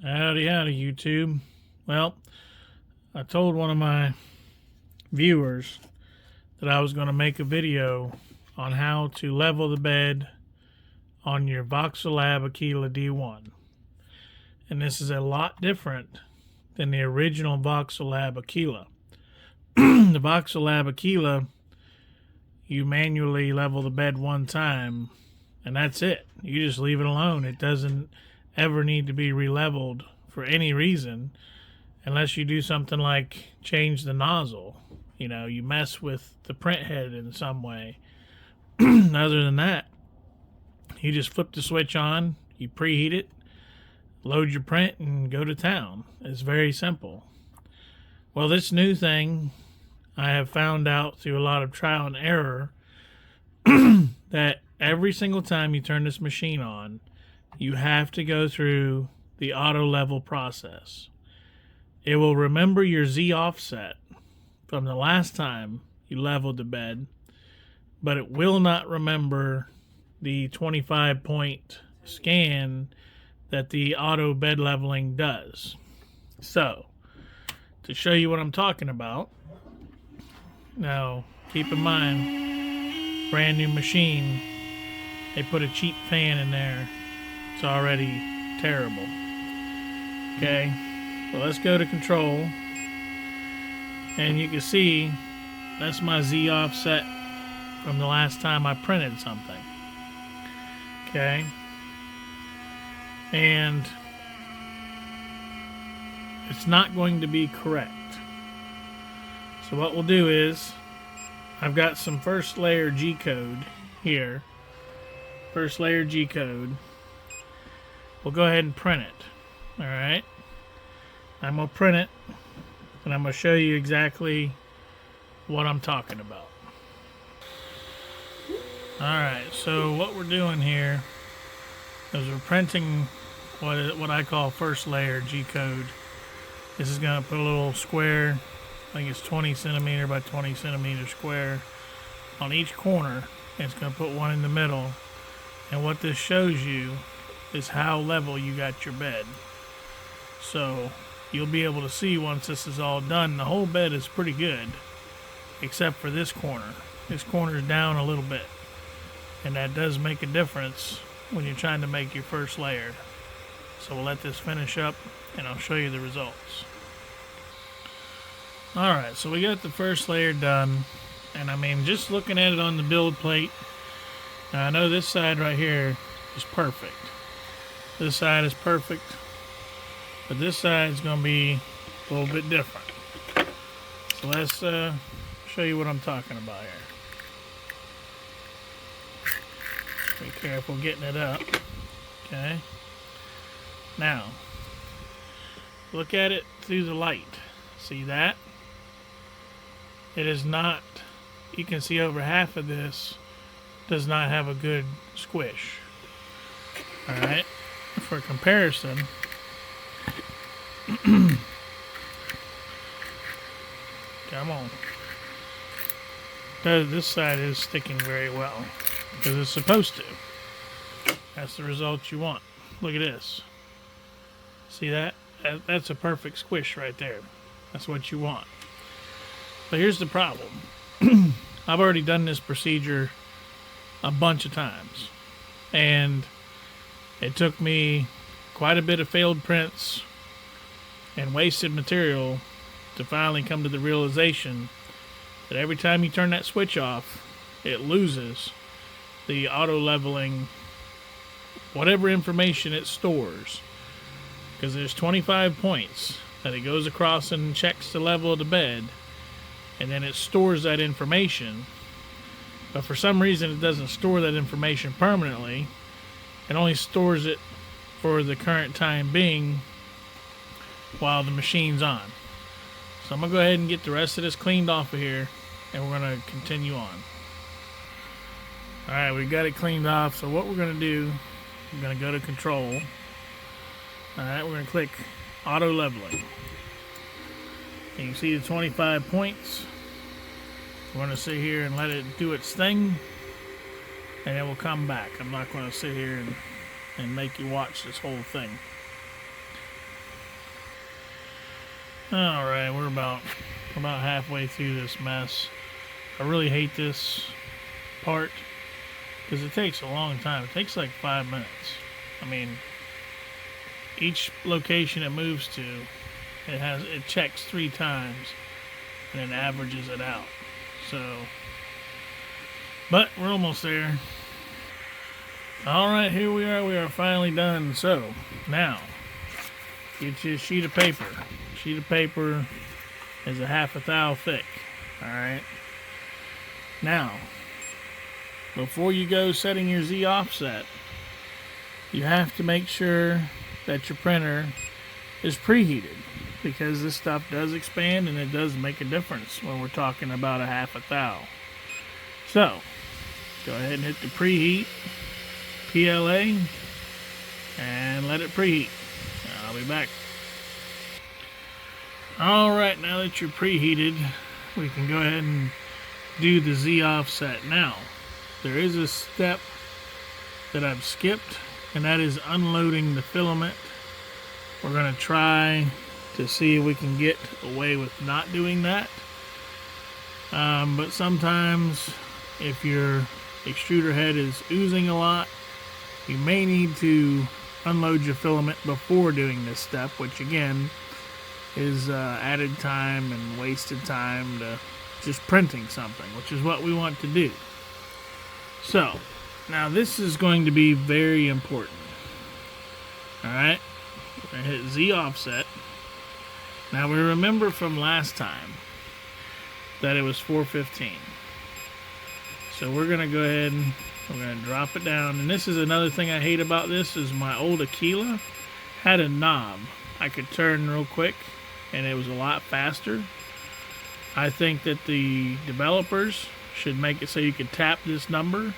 Howdy, howdy, YouTube. Well, I told one of my viewers that I was going to make a video on how to level the bed on your Voxelab Aquila D1. And this is a lot different than the original Voxelab Aquila. The Voxelab Aquila, you manually level the bed one time, and that's it. You just leave it alone. It doesn't ever need to be re-leveled for any reason unless you do something like change the nozzle. You know, you mess with the print head in some way. Other than that, you just flip the switch on, you preheat it, load your print, and go to town. It's very simple. Well, this new thing, I have found out through a lot of trial and error that every single time you turn this machine on, you have to go through the auto level process. It will remember your Z offset from the last time you leveled the bed, but it will not remember the 25 point scan that the auto bed leveling does. So, to show you what I'm talking about, now keep in mind, brand new machine, they put a cheap fan in there. It's already terrible. Okay, so let's go to control, and you can see that's my Z offset from the last time I printed something. Okay, and it's not going to be correct. So what we'll do is, I've got some first layer G code here. First layer G code. We'll go ahead and print it. Alright. I'm going to print it, and I'm going to show you exactly what I'm talking about. Alright, so what we're doing here is we're printing what I call first layer G code. This is going to put a little square, I think it's 20 centimeter by 20 centimeter square on each corner, and it's going to put one in the middle. And what this shows you is how level you got your bed. So you'll be able to see once this is all done, the whole bed is pretty good, except for this corner. This corner is down a little bit, and that does make a difference when you're trying to make your first layer. So we'll let this finish up, and I'll show you the results. Alright, so we got the first layer done, and I mean, just looking at it on the build plate, now I know this side right here is perfect. This side is perfect, but this side is going to be a little bit different. So let's show you what I'm talking about here. Be careful getting it up. Okay. Now, look at it through the light. See that? It is not, you can see over half of this does not have a good squish. Alright, for comparison, come on. This side is sticking very well because it's supposed to. That's the result you want. Look at this. See that? That's a perfect squish right there. That's what you want. But here's the problem. I've already done this procedure a bunch of times, and it took me quite a bit of failed prints and wasted material to finally come to the realization that every time you turn that switch off, it loses the auto leveling, whatever information it stores, because there's 25 points that it goes across and checks the level of the bed, and then it stores that information. But for some reason it doesn't store that information permanently. It only stores it for the current time being while the machine's on. So I'm going to go ahead and get the rest of this cleaned off of here, and we're going to continue on. Alright, we got it cleaned off, so what we're going to do, we're going to go to control. Alright, we're going to click auto leveling. And you can see the 25 points. We're going to sit here and let it do its thing, and it will come back. I'm not going to sit here and make you watch this whole thing. Alright, we're about halfway through this mess. I really hate this part because it takes a long time. It takes like 5 minutes. I mean, each location it moves to, it checks 3 times and then averages it out. So, but we're almost there. Alright, here we are. We are finally done. So, now, get you a sheet of paper. Sheet of paper is a half a thou thick. Alright. Now, before you go setting your Z offset, you have to make sure that your printer is preheated, because this stuff does expand and it does make a difference when we're talking about a half a thou. So, go ahead and hit the preheat, PLA, and let it preheat. I'll be back. Alright, now that you're preheated, we can go ahead and do the Z offset. Now, there is a step that I've skipped, and that is unloading the filament. We're going to try to see if we can get away with not doing that. But sometimes, if your extruder head is oozing a lot, you may need to unload your filament before doing this step, which again is added time and wasted time to just printing something, which is what we want to do. So, now this is going to be very important. Alright, we're going to hit Z offset. Now we remember from last time that it was 415. So we're going to go ahead and we're going to drop it down. And this is another thing I hate about this, is my old Aquila had a knob I could turn real quick, and it was a lot faster. I think that the developers should make it so you can tap this number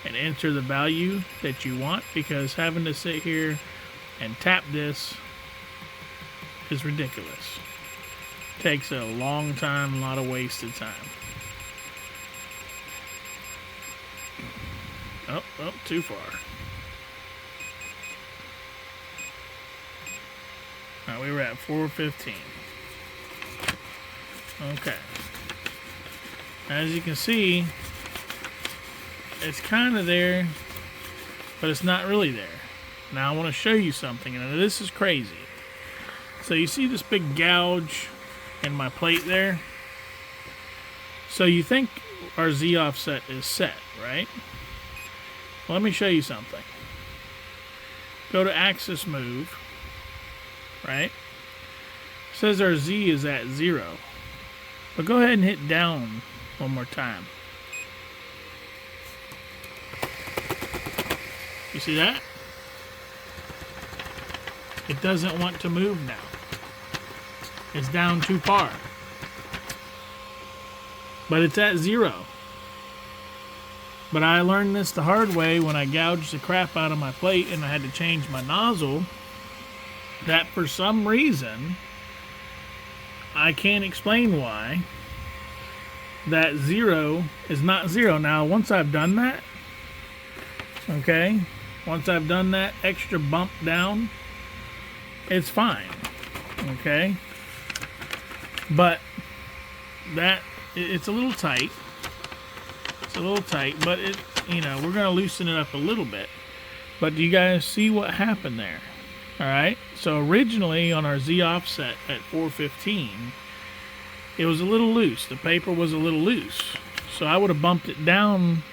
and enter the value that you want, because having to sit here and tap this is ridiculous. Takes a long time, a lot of wasted time. Oh, too far. Alright, we were at 415. Okay. As you can see, it's kind of there, but it's not really there. Now I want to show you something, and this is crazy. So you see this big gouge in my plate there? So you think our Z offset is set, right? Well, let me show you something. Go to axis move, right? It says our Z is at 0. But go ahead and hit down one more time. You see that? It doesn't want to move now. It's down too far. But it's at 0. But I learned this the hard way when I gouged the crap out of my plate and I had to change my nozzle. That for some reason, I can't explain why, that 0 is not 0. Now, once I've done that, okay, once I've done that extra bump down, it's fine, okay? But that, it's a little tight. It's a little tight, but it, you know, we're going to loosen it up a little bit. But do you guys see what happened there? Alright, so originally on our Z offset at 415, it was a little loose. The paper was a little loose. So I would have bumped it down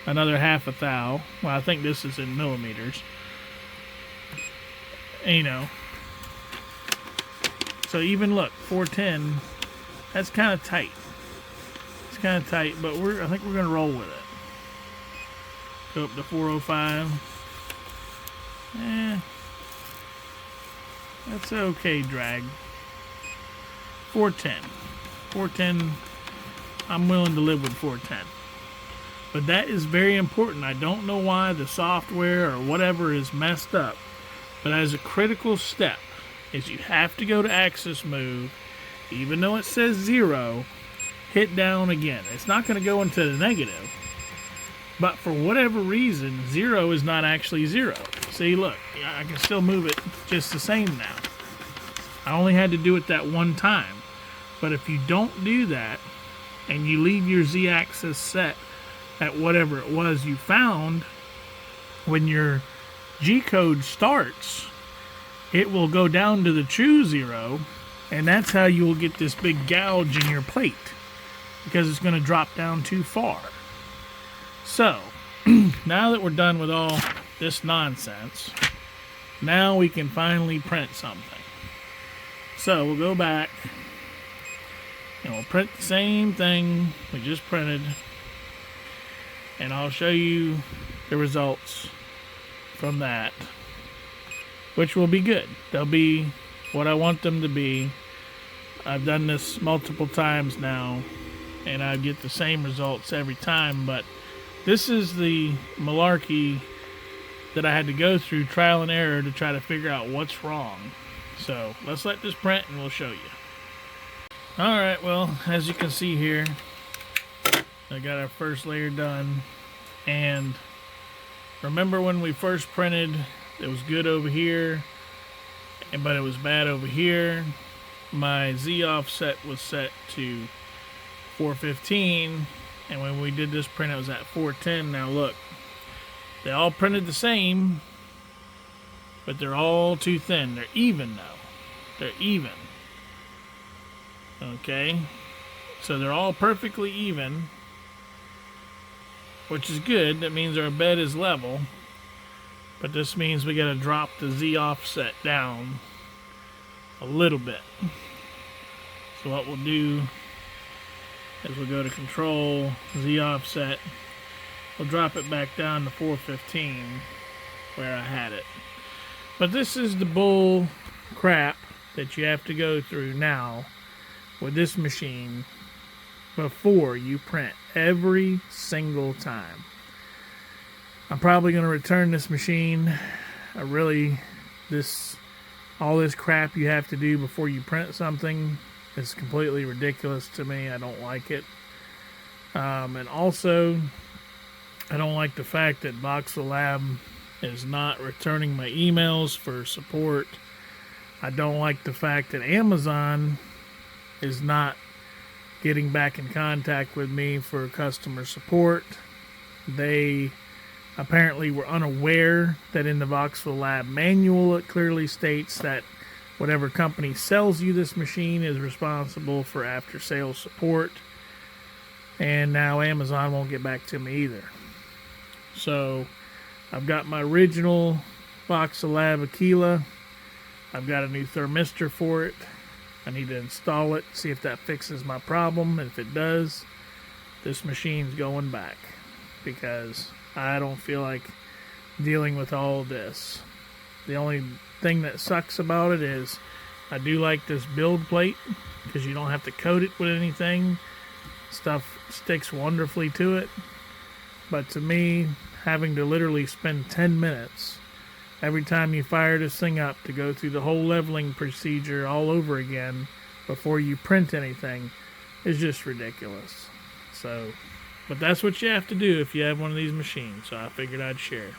another half a thou. Well, I think this is in millimeters. And, you know, so even look, 410, that's kind of tight. It's kind of tight, but I think we're going to roll with it. Go up to 405. That's okay drag. 410. 410, I'm willing to live with 410. But that is very important. I don't know why the software or whatever is messed up. But as a critical step is you have to go to axis move. Even though it says 0, hit down again. It's not going to go into the negative. But for whatever reason, 0 is not actually 0. See, look, I can still move it just the same now. I only had to do it that one time. But if you don't do that, and you leave your Z-axis set at whatever it was you found, when your G-code starts, it will go down to the true 0, and that's how you will get this big gouge in your plate, because it's going to drop down too far. So, now that we're done with all this nonsense, now we can finally print something. So, we'll go back, and we'll print the same thing we just printed, and I'll show you the results from that, which will be good. They'll be what I want them to be. I've done this multiple times now, and I get the same results every time, but this is the malarkey that I had to go through, trial and error, to try to figure out what's wrong. So let's let this print and we'll show you. Alright, well, as you can see here, I got our first layer done, and remember when we first printed, it was good over here, but it was bad over here. My Z offset was set to 415, and when we did this print it was at 410. Now look, they all printed the same, but they're all too thin. They're even now. They're even. Okay, so they're all perfectly even, which is good. That means our bed is level, but this means we got to drop the Z offset down a little bit. So what we'll do is we'll go to Control, Z offset, we'll drop it back down to 415 where I had it. But this is the bull crap that you have to go through now with this machine before you print every single time. I'm probably going to return this machine. All this crap you have to do before you print something is completely ridiculous to me. I don't like it. And also, I don't like the fact that Voxelab is not returning my emails for support. I don't like the fact that Amazon is not getting back in contact with me for customer support. They apparently were unaware that in the Voxelab manual it clearly states that whatever company sells you this machine is responsible for after-sales support. And now Amazon won't get back to me either. So I've got my original Voxelab Aquila. I've got a new thermistor for it. I need to install it, see if that fixes my problem. And if it does, this machine's going back, because I don't feel like dealing with all of this. The only thing that sucks about it is I do like this build plate, because you don't have to coat it with anything. Stuff sticks wonderfully to it. But to me, having to literally spend 10 minutes every time you fire this thing up to go through the whole leveling procedure all over again before you print anything is just ridiculous. So, but that's what you have to do if you have one of these machines, so I figured I'd share.